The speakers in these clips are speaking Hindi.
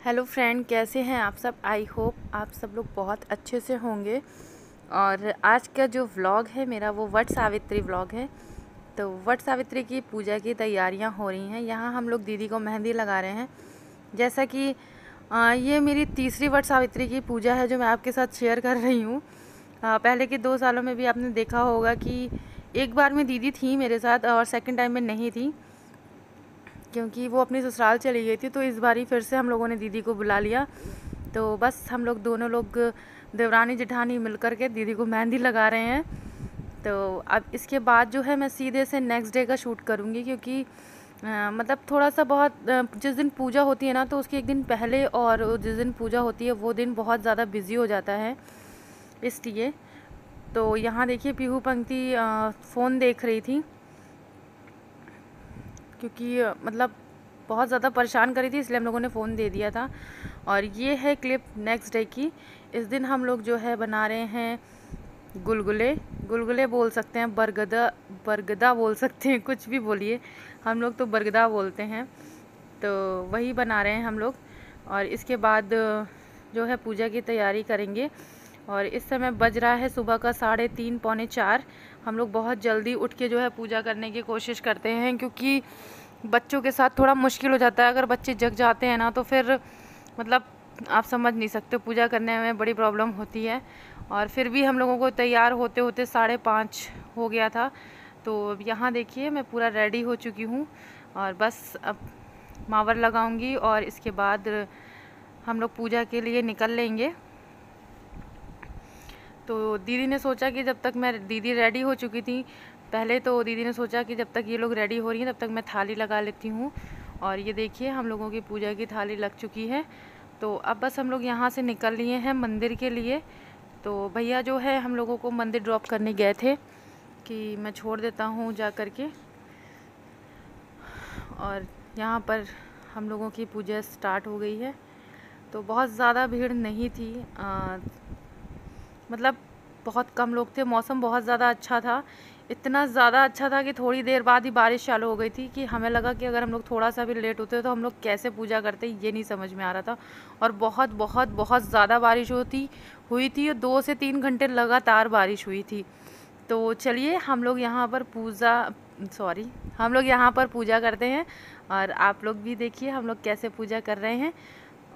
हेलो फ्रेंड, कैसे हैं आप सब। आई होप आप सब लोग बहुत अच्छे से होंगे। और आज का जो व्लॉग है मेरा वो वट सावित्री व्लॉग है। तो वट सावित्री की पूजा की तैयारियां हो रही हैं। यहाँ हम लोग दीदी को मेहंदी लगा रहे हैं। जैसा कि ये मेरी तीसरी वट सावित्री की पूजा है जो मैं आपके साथ शेयर कर रही हूँ। पहले के 2 सालों में भी आपने देखा होगा कि एक बार में दीदी थी मेरे साथ और सेकंड टाइम में नहीं थी, क्योंकि वो अपनी ससुराल चली गई थी। तो इस बार ही फिर से हम लोगों ने दीदी को बुला लिया। तो बस हम लोग दोनों लोग देवरानी जेठानी मिल कर के दीदी को मेहंदी लगा रहे हैं। तो अब इसके बाद जो है मैं सीधे से नेक्स्ट डे का शूट करूँगी, क्योंकि मतलब थोड़ा सा बहुत जिस दिन पूजा होती है ना तो उसके एक दिन पहले और जिस दिन पूजा होती है वो दिन बहुत ज़्यादा बिज़ी हो जाता है, इसलिए। तो यहाँ देखिए पीहू पंक्ति फ़ोन देख रही थी, क्योंकि मतलब बहुत ज़्यादा परेशान करी थी, इसलिए हम लोगों ने फ़ोन दे दिया था। और ये है क्लिप नेक्स्ट डे की। इस दिन हम लोग जो है बना रहे हैं गुलगुले। गुलगुले बोल सकते हैं, बरगदा बरगदा बोल सकते हैं, कुछ भी बोलिए, हम लोग तो बरगदा बोलते हैं। तो वही बना रहे हैं हम लोग। और इसके बाद जो है पूजा की तैयारी करेंगे। और इस समय बज रहा है सुबह का 3:30 पौने 4। हम लोग बहुत जल्दी उठ के जो है पूजा करने की कोशिश करते हैं, क्योंकि बच्चों के साथ थोड़ा मुश्किल हो जाता है। अगर बच्चे जग जाते हैं ना तो फिर मतलब आप समझ नहीं सकते, पूजा करने में बड़ी प्रॉब्लम होती है। और फिर भी हम लोगों को तैयार होते होते 5:30 हो गया था। तो यहाँ देखिए मैं पूरा रेडी हो चुकी हूँ और बस अब मावर लगाऊंगी और इसके बाद हम लोग पूजा के लिए निकल लेंगे। तो दीदी ने सोचा कि जब तक दीदी रेडी हो चुकी थी पहले, तो दीदी ने सोचा कि जब तक ये लोग रेडी हो रही हैं तब तक मैं थाली लगा लेती हूँ। और ये देखिए हम लोगों की पूजा की थाली लग चुकी है। तो अब बस हम लोग यहाँ से निकल लिए हैं मंदिर के लिए। तो भैया जो है हम लोगों को मंदिर ड्रॉप करने गए थे कि मैं छोड़ देता हूँ जा कर के। और यहाँ पर हम लोगों की पूजा स्टार्ट हो गई है। तो बहुत ज़्यादा भीड़ नहीं थी, मतलब बहुत कम लोग थे। मौसम बहुत ज़्यादा अच्छा था, इतना ज़्यादा अच्छा था कि थोड़ी देर बाद ही बारिश चालू हो गई थी, कि हमें लगा कि अगर हम लोग थोड़ा सा भी लेट होते तो हम लोग कैसे पूजा करते, ये नहीं समझ में आ रहा था। और बहुत बहुत बहुत ज़्यादा बारिश हुई थी और 2 से 3 घंटे लगातार बारिश हुई थी। तो चलिए हम लोग यहाँ पर हम लोग यहाँ पर पूजा करते हैं और आप लोग भी देखिए हम लोग कैसे पूजा कर रहे हैं।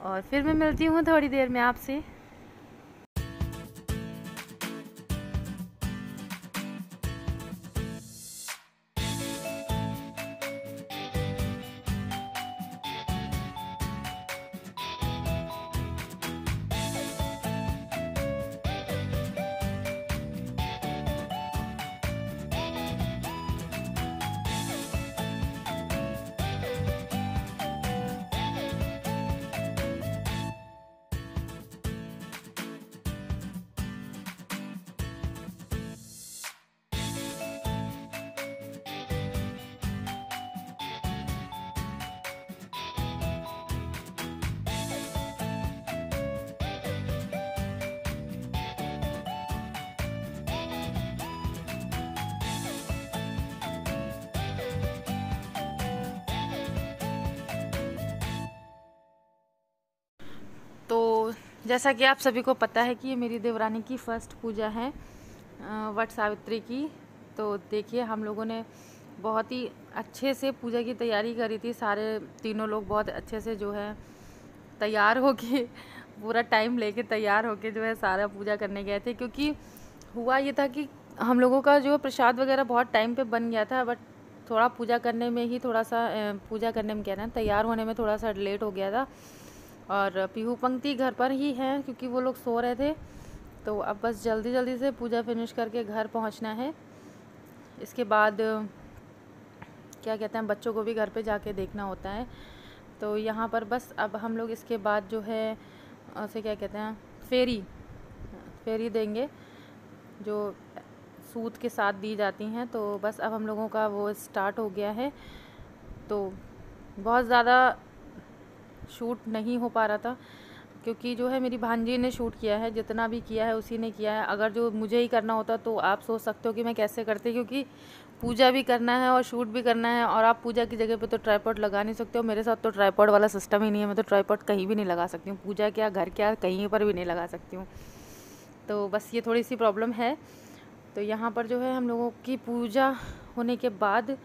और फिर मैं मिलती हूँ थोड़ी देर में आपसे। तो जैसा कि आप सभी को पता है कि ये मेरी देवरानी की फर्स्ट पूजा है वट सावित्री की। तो देखिए हम लोगों ने बहुत ही अच्छे से पूजा की तैयारी करी थी। सारे तीनों लोग बहुत अच्छे से जो है तैयार होके पूरा टाइम लेके तैयार होके जो है सारा पूजा करने गए थे। क्योंकि हुआ ये था कि हम लोगों का जो प्रसाद वगैरह बहुत टाइम पे बन गया था, बट थोड़ा पूजा करने में ही थोड़ा सा पूजा करने में क्या ना तैयार होने में थोड़ा सा लेट हो गया था। और पीहू पंक्ति घर पर ही है क्योंकि वो लोग सो रहे थे। तो अब बस जल्दी जल्दी से पूजा फिनिश करके घर पहुंचना है। इसके बाद क्या कहते हैं, बच्चों को भी घर पे जाके देखना होता है। तो यहाँ पर बस अब हम लोग इसके बाद जो है उसे क्या कहते हैं, फेरी देंगे, जो सूत के साथ दी जाती हैं। तो बस अब हम लोगों का वो स्टार्ट हो गया है। तो बहुत ज़्यादा शूट नहीं हो पा रहा था, क्योंकि जो है मेरी भांजी ने शूट किया है, जितना भी किया है उसी ने किया है। अगर जो मुझे ही करना होता तो आप सोच सकते हो कि मैं कैसे करती, क्योंकि पूजा भी करना है और शूट भी करना है, और आप पूजा की जगह पे तो ट्राइपॉड लगा नहीं सकते हो। मेरे साथ तो ट्राइपॉड वाला सिस्टम ही नहीं है, मैं तो ट्राइपॉड कहीं भी नहीं लगा सकती हूँ, पूजा क्या घर क्या कहीं पर भी नहीं लगा सकती हूँ। तो बस ये थोड़ी सी प्रॉब्लम है। तो यहाँ पर जो है हम लोगों की पूजा होने के बाद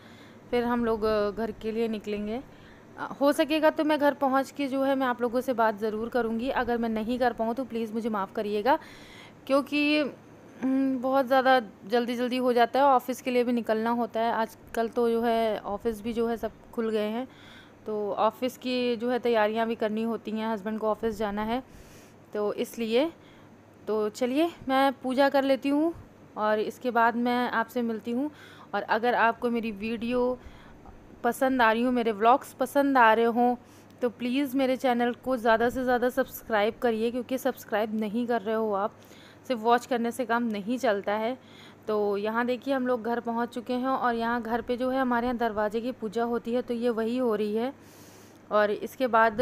फिर हम लोग घर के लिए निकलेंगे। हो सकेगा तो मैं घर पहुँच के जो है मैं आप लोगों से बात ज़रूर करूँगी। अगर मैं नहीं कर पाऊँ तो प्लीज़ मुझे माफ़ करिएगा, क्योंकि बहुत ज़्यादा जल्दी जल्दी हो जाता है। ऑफ़िस के लिए भी निकलना होता है। आजकल तो जो है ऑफ़िस भी जो है सब खुल गए हैं, तो ऑफ़िस की जो है तैयारियां भी करनी होती हैं। हस्बैंड को ऑफ़िस जाना है, तो इसलिए तो चलिए मैं पूजा कर लेती हूँ और इसके बाद मैं आपसे मिलती हूँ। और अगर आपको मेरी वीडियो पसंद आ रही हो, मेरे व्लॉग्स पसंद आ रहे हों, तो प्लीज़ मेरे चैनल को ज़्यादा से ज़्यादा सब्सक्राइब करिए, क्योंकि सब्सक्राइब नहीं कर रहे हो आप, सिर्फ वॉच करने से काम नहीं चलता है। तो यहाँ देखिए हम लोग घर पहुँच चुके हैं, और यहाँ घर पे जो है हमारे यहाँ दरवाजे की पूजा होती है, तो ये वही हो रही है। और इसके बाद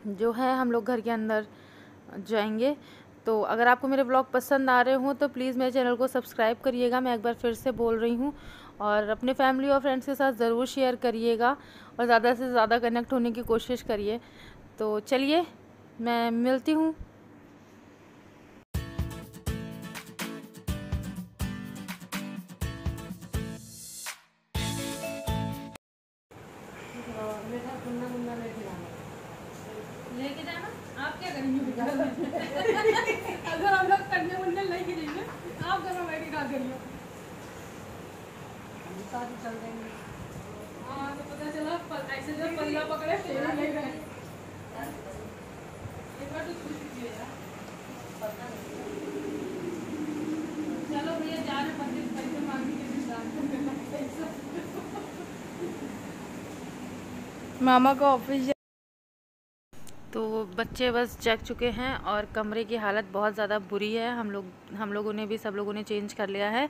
जो है हम लोग घर के अंदर जाएंगे। तो अगर आपको मेरे ब्लॉग पसंद आ रहे हों तो प्लीज़ मेरे चैनल को सब्सक्राइब करिएगा, मैं एक बार फिर से बोल रही हूँ। और अपने फैमिली और फ्रेंड्स के साथ ज़रूर शेयर करिएगा, और ज़्यादा से ज़्यादा कनेक्ट होने की कोशिश करिए। तो चलिए मैं मिलती हूँ। लेके जाना, आप क्या करेंगे? अगर हम लोग कन्या मंडल नहीं गिरेंगे, आप दोनों बैठ के क्या करिए? चल देंगे। हाँ तो पता चला ऐसे जब पल्ला पकड़े फेरा ले गए। एक बार तो खुश कीजिए यार। पता नहीं। चलो भैया जा रहे मंदिर पैसे मांगने के लिए मामा को ऑफिस। तो बच्चे बस जग चुके हैं और कमरे की हालत बहुत ज़्यादा बुरी है। हम लोगों ने भी सब लोगों ने चेंज कर लिया है,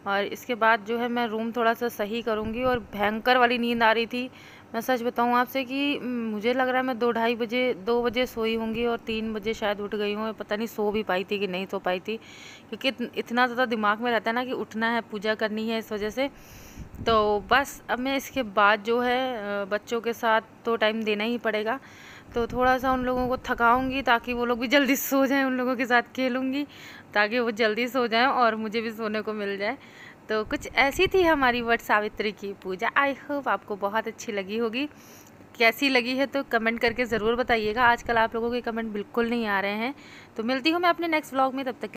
और इसके बाद जो है मैं रूम थोड़ा सा सही करूँगी। और भयंकर वाली नींद आ रही थी, मैं सच बताऊँ आपसे कि मुझे लग रहा है मैं 2 बजे सोई होंगी, और 3 बजे शायद उठ गई हूँ। पता नहीं सो भी पाई थी कि नहीं सो पाई थी, क्योंकि इतना ज़्यादा दिमाग में रहता है ना कि उठना है, पूजा करनी है, इस वजह से। तो बस अब मैं इसके बाद जो है बच्चों के साथ तो टाइम देना ही पड़ेगा, तो थोड़ा सा उन लोगों को थकाऊंगी ताकि वो लोग भी जल्दी सो जाएं। उन लोगों के साथ खेलूंगी ताकि वो जल्दी सो जाएं और मुझे भी सोने को मिल जाए। तो कुछ ऐसी थी हमारी वट सावित्री की पूजा। आई होप आपको बहुत अच्छी लगी होगी। कैसी लगी है तो कमेंट करके ज़रूर बताइएगा। आजकल आप लोगों के कमेंट बिल्कुल नहीं आ रहे हैं। तो मिलती हूँ मैं अपने नेक्स्ट व्लॉग में, तब तक